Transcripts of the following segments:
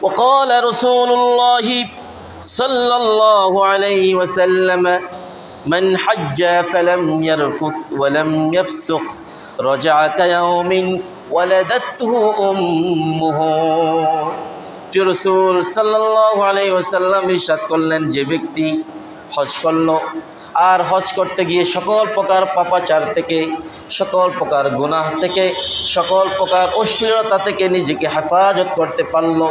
وقال رسول الله صلى الله عليه وسلم من حج فلم يرفث ولم يفسق رجع كيوم ولدته أمه রাসূল সাল্লাল্লাহু আলাইহি ওয়াসাল্লাম ইরশাদ করলেন, যে ব্যক্তি হজ করল আর হজ করতে গিয়ে সকল প্রকার পাপাচার থেকে, সকল প্রকার গুনাহ থেকে, সকল প্রকার অশ্লীলতা থেকে নিজেকে হেফাজত করতে পারল,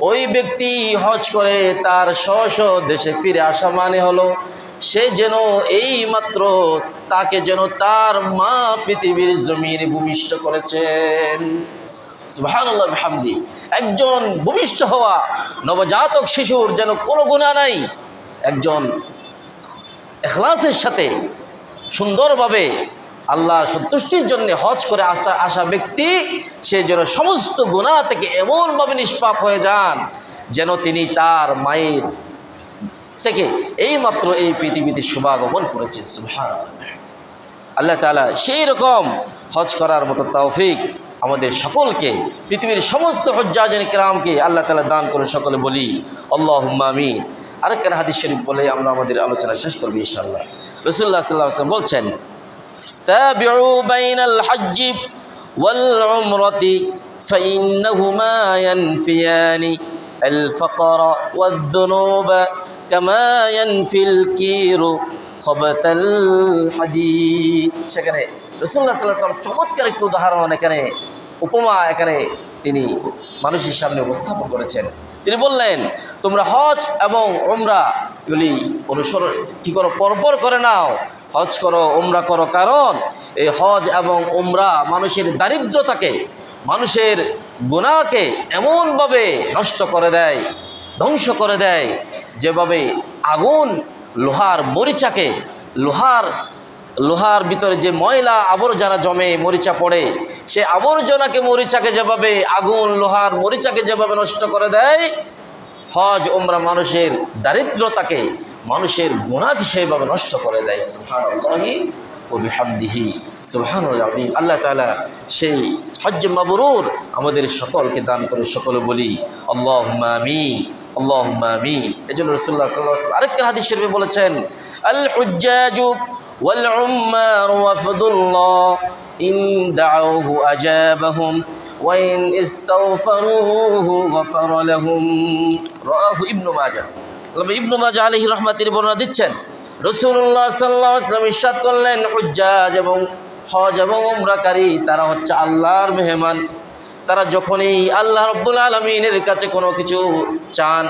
ওই ব্যক্তি হজ করে তার স্ব দেশে ফিরে আসা মানে হলো সে যেন এই মাত্র তাকে যেন তার মা পৃথিবীর জমিনে ভূমিষ্ঠ করেছেন। সুবহানাল্লাহ বিহামদি। একজন ভূমিষ্ঠ হওয়া নবজাতক শিশুর যেন কোনো গুনাহ নাই, একজন ইখলাসের সাথে সুন্দরভাবে আল্লাহর সন্তুষ্টির জন্য হজ করে আসা ব্যক্তি সে যেন সমস্ত গুনাহ থেকে এমনভাবে নিষ্পাপ হয়ে যান যেন তিনি তার মায়ের থেকে এইমাত্র এই পৃথিবীতে শুভাগমন করেছে। সুবহানাল্লাহ। আল্লাহ তাআলা সেই রকম হজ করার মতো তৌফিক আমাদের সকলকে, পৃথিবীর সমস্ত হুজ্জাজিন কিরামকে আল্লাহ তাআলা দান করে। সকলে বলি আল্লাহুম্মা আমিন। আরেকটা হাদিস শরীফ বলে আমরা আমাদের আলোচনা শেষ করব ইনশাআল্লাহ। রাসূলুল্লাহ সাল্লাল্লাহু আলাইহি ওয়াসাল্লাম বলছেন, তাবিউ বাইনাল হজ্জি ওয়াল উমরাতি ফাইন্নাহুমা ইয়ানফিয়ানি আল ফাকরা ওয়ায যুনুবা কামা ইয়ানফিল কিরু খবাতাল হাদিদ। সেখানে রাসূলুল্লাহ সাল্লাল্লাহু আলাইহি ওয়াসাল্লাম চমৎকার একটি উদাহরণ, এখানে উপমা এখানে তিনি মানুষের সামনে উপস্থাপন করেছেন। তিনি বললেন, তোমরা হজ এবং উমরা এগুলি অনুসরণ কী করো, পরপর করে নাও, হজ করো উমরা করো, কারণ এই হজ এবং উমরা মানুষের দারিদ্রতাকে, মানুষের গুনাহকে এমনভাবে নষ্ট করে দেয়, ধ্বংস করে দেয়, যেভাবে আগুন লোহার মরিচাকে, লোহার ভিতরে যে ময়লা আবর্জনা জমে মরিচা পড়ে, সে আবর্জনাকে মরিচাকে যেভাবে আগুন লোহার মরিচাকে যেভাবে নষ্ট করে দেয়, হজ উমরা মানুষের দারিদ্রতাকে, মানুষের গুনাহকে সেভাবে নষ্ট করে দেয়। সুবহানাল্লাহি ওয়া বিহামদিহি সুবহানাল আযীম। আল্লাহ তাআলা সেই হজ্জ মাবরুর আমাদের সকলকে দান করে। সকলে বলি আল্লাহুম্মা আমিন, আল্লাহুম্মা আমিন। এজন্য রাসূলুল্লাহ সাল্লাল্লাহু আলাইহি ওয়াসাল্লাম আরেকটা হাদিস শরীফে বলেছেন, আল হুজ্জাজু ওয়াল উম্মার ওয়াফদুল্লাহ ইন দাউহু আজাবাহুম ওয়া ইন ইস্তাগফারুহু গফারা লাহুম। রাওয়াহু ইবনু মাজাহ। ইবনু মাজাহ আলাইহি রাহমাতুর বর্ণনা দিচ্ছেন, রাসূলুল্লাহ সাল্লাল্লাহু আলাইহি ওয়াসাল্লাম ইরশাদ করলেন, হুজ্জাজ এবং হজ এবং উমরাকারী তারা হচ্ছে আল্লাহর মেহমান। তারা যখনই আল্লাহ রাব্বুল আলামিনের কাছে কোনো কিছু চান,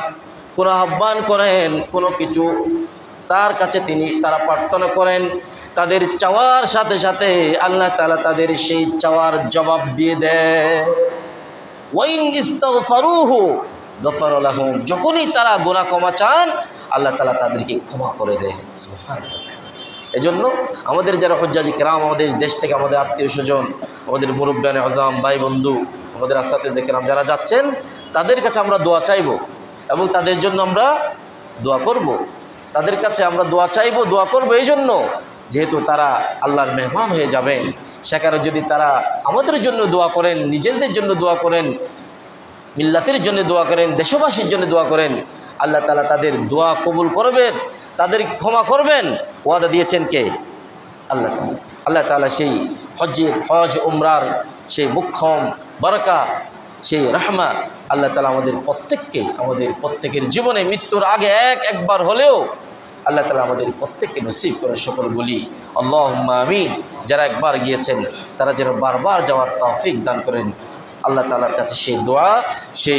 কোনো আহ্বান করেন, কোনো কিছু তার কাছে তারা প্রার্থনা করেন, তাদের চাওয়ার সাথে সাথে আল্লাহ তাআলা তাদের সেই চাওয়ার জবাব দিয়ে দেয়। ওয়াইন ইস্তাগফারুহু গফারা লাহুম। যখনই তারা গুনাহ ক্ষমা চান, আল্লাহ তাআলা তাদেরকে ক্ষমা করে দেয়। সুবহানাল্লাহ। এজন্য আমাদের যারা হুজ্জাজি কিরাম, আমাদের দেশ থেকে আমাদের আত্মীয় স্বজন, আমাদের মুরব্বিয়ানে আযম, ভাই বন্ধু, আমাদের আসাতিজে কিরাম যারা যাচ্ছেন, তাদের কাছে আমরা দোয়া চাইব এবং তাদের জন্য আমরা দোয়া করব। তাদের কাছে আমরা দোয়া চাইব, দোয়া করব এই জন্য, যেহেতু তারা আল্লাহর মেহমান হয়ে যাবেন। সেখানে যদি তারা আমাদের জন্য দোয়া করেন, নিজেদের জন্য দোয়া করেন, মিল্লাতের জন্য দোয়া করেন, দেশবাসীর জন্য দোয়া করেন, আল্লাহ তাআলা তাদের দোয়া কবুল করবেন, তাদের ক্ষমা করবেন। ওয়াদা দিয়েছেন কে? আল্লাহ তাআলা। আল্লাহ তাআলা সেই হজ উমরার সেই মুখ্যম বারাকা, সেই রাহমা আল্লাহ তাআলা আমাদের প্রত্যেকের জীবনে মৃত্যুর আগে একবার হলেও আল্লাহ তাআলা আমাদের প্রত্যেককে নসিব করে। সকল বলি আল্লাহুম্মা আমিন। যারা একবার গিয়েছেন তারা যেন বারবার যাওয়ার তৌফিক দান করেন। আল্লাহ তাআলার কাছে সেই দোয়া, সেই